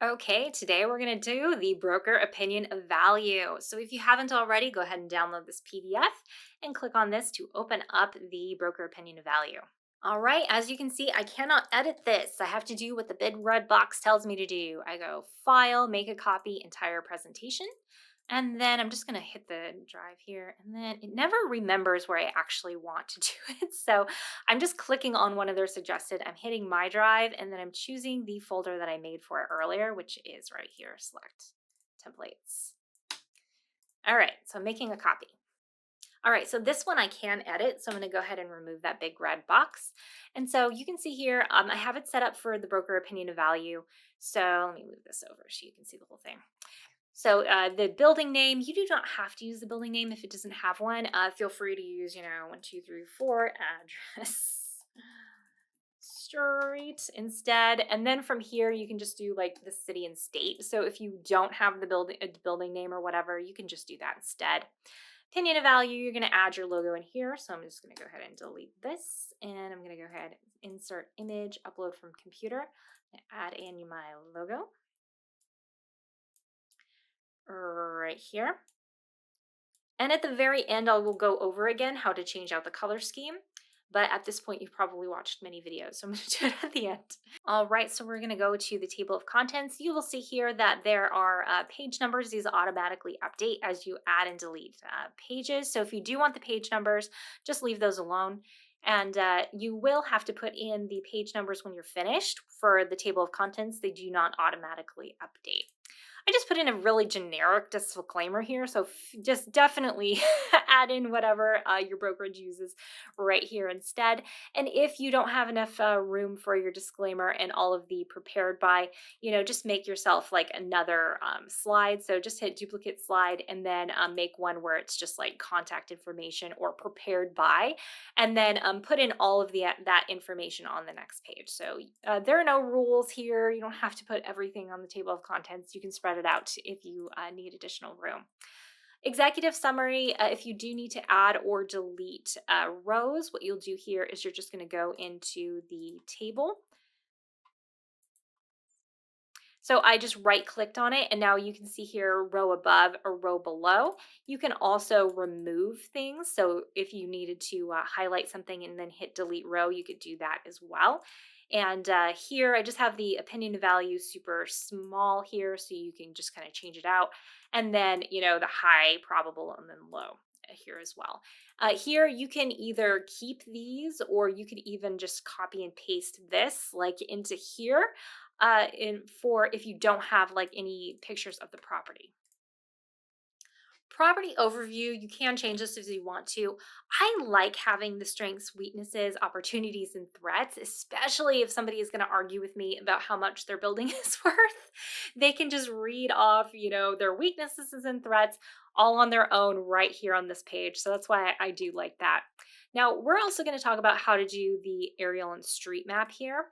Okay, today we're going to do the broker opinion of value. So if you haven't already, go ahead and download this PDF and click on this to open up the broker opinion of value. All right, as you can see, I cannot edit this. I have to do what the big red box tells me to do. I go File, Make a Copy, Entire Presentation. And then I'm just going to hit the drive here. And then it never remembers where I actually want to do it. So I'm just clicking on one of their suggested. I'm hitting My Drive, and then I'm choosing the folder that I made for it earlier, which is right here. Select Templates. All right, so I'm making a copy. All right, so this one I can edit, so I'm going to go ahead and remove that big red box. And so you can see here, I have it set up for the broker opinion of value. So let me move this over so you can see the whole thing. So the building name, you do not have to use the building name if it doesn't have one. Feel free to use, 1234 address street instead. And then from here, you can just do like the city and state. So if you don't have the building name or whatever, you can just do that instead. Opinion of value, you're going to add your logo in here. So I'm just going to go ahead and delete this. And I'm going to go ahead and insert image, upload from computer, add in my logo right here. And at the very end, I will go over again how to change out the color scheme. But at this point, you've probably watched many videos, so I'm going to do it at the end. All right, so we're going to go to the table of contents. You will see here that there are page numbers. These automatically update as you add and delete pages. So if you do want the page numbers, just leave those alone. And you will have to put in the page numbers when you're finished. For the table of contents, they do not automatically update. I just put in a really generic disclaimer here, so just definitely add in whatever your brokerage uses right here instead. And if you don't have enough room for your disclaimer and all of the prepared by, just make yourself like another slide. So just hit duplicate slide and then make one where it's just like contact information or prepared by, and then put in all of that information on the next page. So there are no rules here. You don't have to put everything on the table of contents. You can spread it out if you need additional room. Executive summary, if you do need to add or delete rows, what you'll do here is you're just going to go into the table. So I just right clicked on it, and now you can see here row above or row below. You can also remove things. So if you needed to highlight something and then hit delete row, you could do that as well. And here I just have the opinion value super small here, so you can just kind of change it out. And then, the high, probable, and then low here as well. Here you can either keep these, or you could even just copy and paste this like into here for if you don't have like any pictures of the property. Property overview, you can change this if you want to. I like having the strengths, weaknesses, opportunities, and threats, especially if somebody is going to argue with me about how much their building is worth. They can just read off, their weaknesses and threats all on their own right here on this page. So that's why I do like that. Now, we're also going to talk about how to do the aerial and street map here.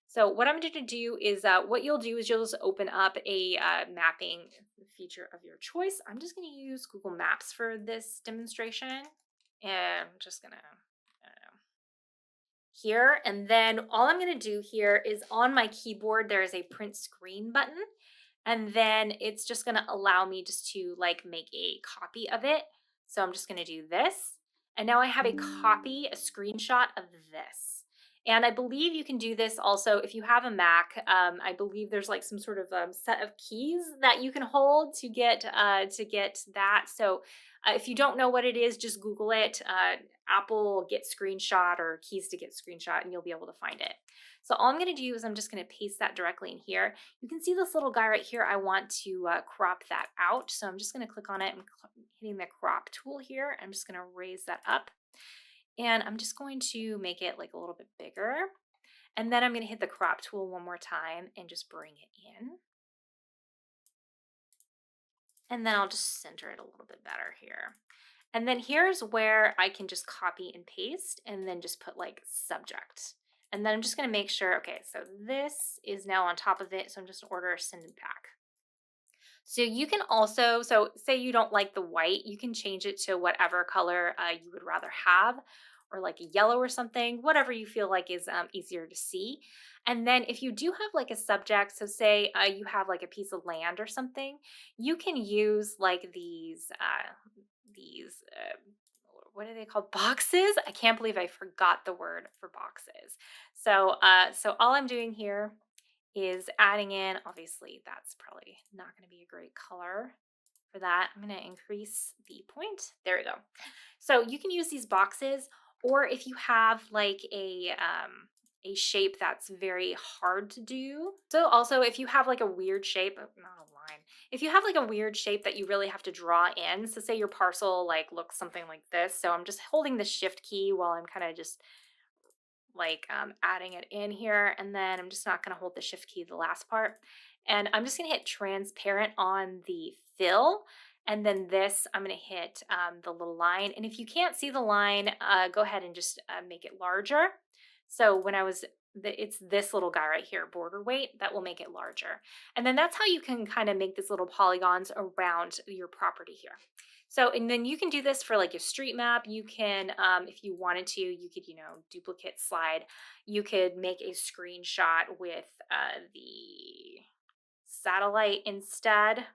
So what I'm going to do is what you'll do is you'll just open up a mapping feature of your choice. I'm just going to use Google Maps for this demonstration. And I'm just going to here. And then all I'm going to do here is on my keyboard, there is a print screen button. And then it's just going to allow me just to like make a copy of it. So I'm just going to do this. And now I have a copy, a screenshot of this. And I believe you can do this also if you have a Mac. I believe there's like some sort of set of keys that you can hold to get that. So if you don't know what it is, just Google it. Apple Get Screenshot or Keys to Get Screenshot, and you'll be able to find it. So all I'm going to do is I'm just going to paste that directly in here. You can see this little guy right here. I want to crop that out. So I'm just going to click on it and hitting the crop tool here. I'm just going to raise that up. And I'm just going to make it like a little bit bigger. And then I'm going to hit the crop tool one more time and just bring it in. And then I'll just center it a little bit better here. And then here's where I can just copy and paste and then just put like subject. And then I'm just going to make sure, okay, so this is now on top of it. So I'm just order send it back. So you can also, so say you don't like the white, you can change it to whatever color you would rather have. or like a yellow or something, whatever you feel like is easier to see. And then if you do have like a subject, so say you have like a piece of land or something, you can use like these what are they called, boxes? I can't believe I forgot the word for boxes. So all I'm doing here is adding in, obviously that's probably not going to be a great color for that. I'm going to increase the point. There we go. So you can use these boxes, or if you have like a shape that's very hard to do. So also if you have like a weird shape, not a line, if you have like a weird shape that you really have to draw in, so say your parcel like looks something like this. So I'm just holding the shift key while I'm kind of just like adding it in here, and then I'm just not going to hold the shift key the last part, and I'm just going to hit transparent on the fill, and then this I'm going to hit the little line, and if you can't see the line, go ahead and just make it larger. So when I was it's this little guy right here, border weight, that will make it larger. And then that's how you can kind of make these little polygons around your property here. So, and then you can do this for like a street map. You can, if you wanted to, you could, duplicate slide. You could make a screenshot with the satellite instead.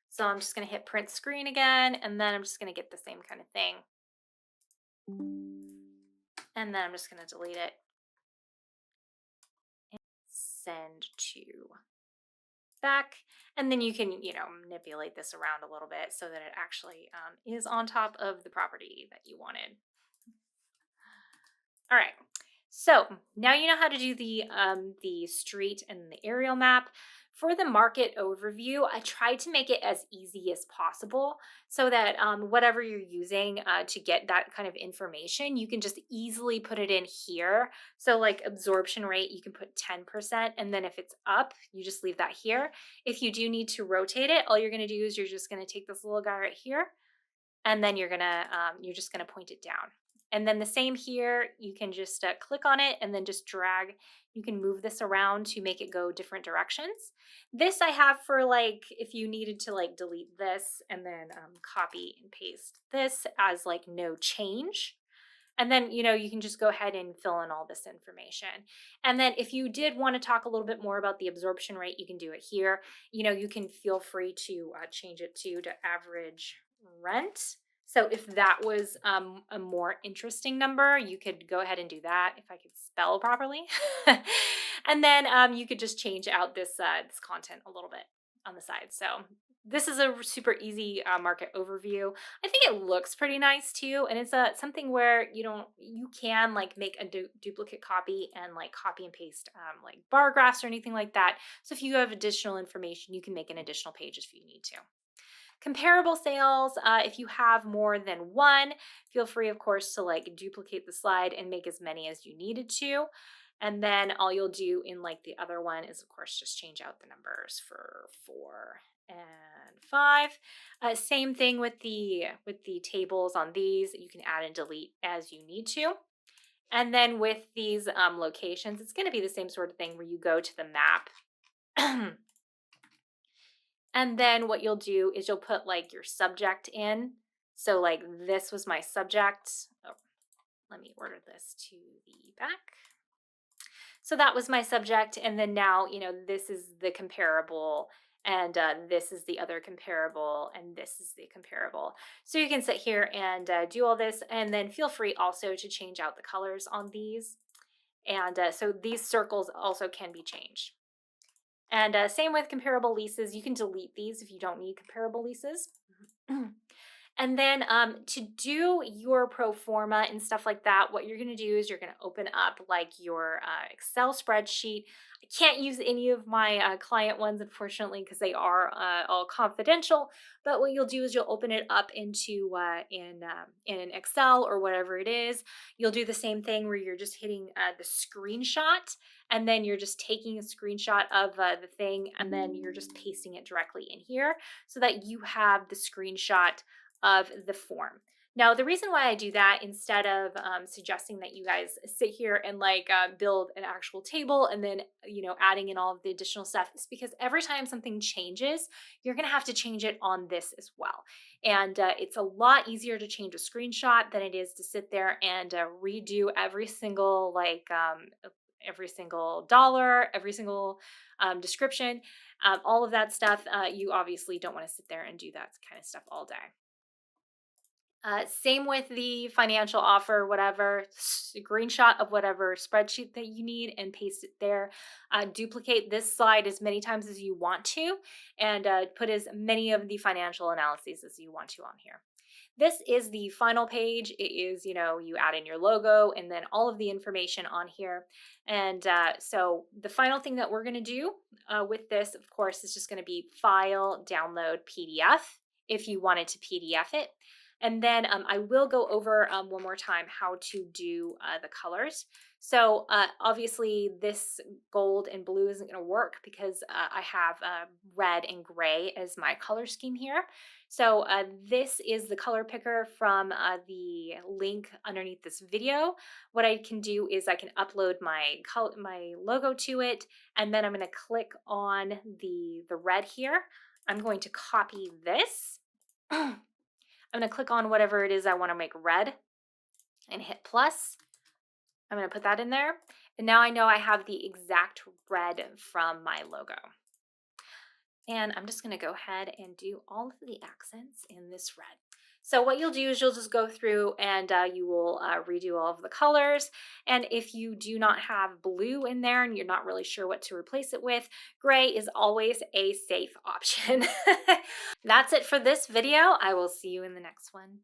So I'm just going to hit print screen again, and then I'm just going to get the same kind of thing. And then I'm just going to delete it and send to back. And then you can, manipulate this around a little bit so that it actually is on top of the property that you wanted. All right. So now you know how to do the street and the aerial map. For the market overview, I tried to make it as easy as possible so that whatever you're using to get that kind of information, you can just easily put it in here. So like absorption rate, you can put 10%, and then if it's up, you just leave that here. If you do need to rotate it, all you're going to do is you're just going to take this little guy right here, and then you're just gonna point it down. And then the same here, you can just click on it and then just drag. You can move this around to make it go different directions. This I have for like if you needed to like delete this and then copy and paste this as like no change. And then, you can just go ahead and fill in all this information. And then if you did want to talk a little bit more about the absorption rate, you can do it here. You can feel free to change it to average rent. So if that was a more interesting number, you could go ahead and do that if I could spell properly. And then you could just change out this content a little bit on the side. So this is a super easy market overview. I think it looks pretty nice too, and it's something where you can like make a duplicate copy and like copy and paste like bar graphs or anything like that. So if you have additional information, you can make an additional page if you need to. Comparable sales, if you have more than one, feel free, of course, to like duplicate the slide and make as many as you needed to. And then all you'll do in like the other one is, of course, just change out the numbers for 4 and 5. Same thing with the tables on these. You can add and delete as you need to. And then with these locations, it's going to be the same sort of thing where you go to the map. And then what you'll do is you'll put like your subject in. So like this was my subject. Oh, let me order this to the back. So that was my subject. And then now, this is the comparable, and this is the other comparable, and this is the comparable. So you can sit here and do all this, and then feel free also to change out the colors on these. And so these circles also can be changed. And same with comparable leases. You can delete these if you don't need comparable leases. And then to do your pro forma and stuff like that, what you're going to do is you're going to open up like your Excel spreadsheet. I can't use any of my client ones, unfortunately, because they are all confidential. But what you'll do is you'll open it up into in an Excel or whatever it is. You'll do the same thing where you're just hitting the screenshot, and then you're just taking a screenshot of the thing, and then you're just pasting it directly in here so that you have the screenshot of the form. Now, the reason why I do that instead of suggesting that you guys sit here and like build an actual table and then, adding in all of the additional stuff is because every time something changes, you're going to have to change it on this as well. And it's a lot easier to change a screenshot than it is to sit there and redo every single dollar, every single description, all of that stuff. You obviously don't want to sit there and do that kind of stuff all day. Same with the financial offer, whatever, screenshot of whatever spreadsheet that you need and paste it there. Duplicate this slide as many times as you want to, and put as many of the financial analyses as you want to on here. This is the final page. It is, you add in your logo and then all of the information on here. And so the final thing that we're going to do with this, of course, is just going to be file, download PDF if you wanted to PDF it. And then I will go over one more time how to do the colors. So obviously this gold and blue isn't going to work because I have red and gray as my color scheme here. So this is the color picker from the link underneath this video. What I can do is I can upload my logo to it, and then I'm going to click on the red here. I'm going to copy this. I'm going to click on whatever it is I want to make red and hit plus. I'm going to put that in there. And now I know I have the exact red from my logo. And I'm just going to go ahead and do all of the accents in this red. So what you'll do is you'll just go through and you will redo all of the colors. And if you do not have blue in there and you're not really sure what to replace it with, gray is always a safe option. That's it for this video. I will see you in the next one.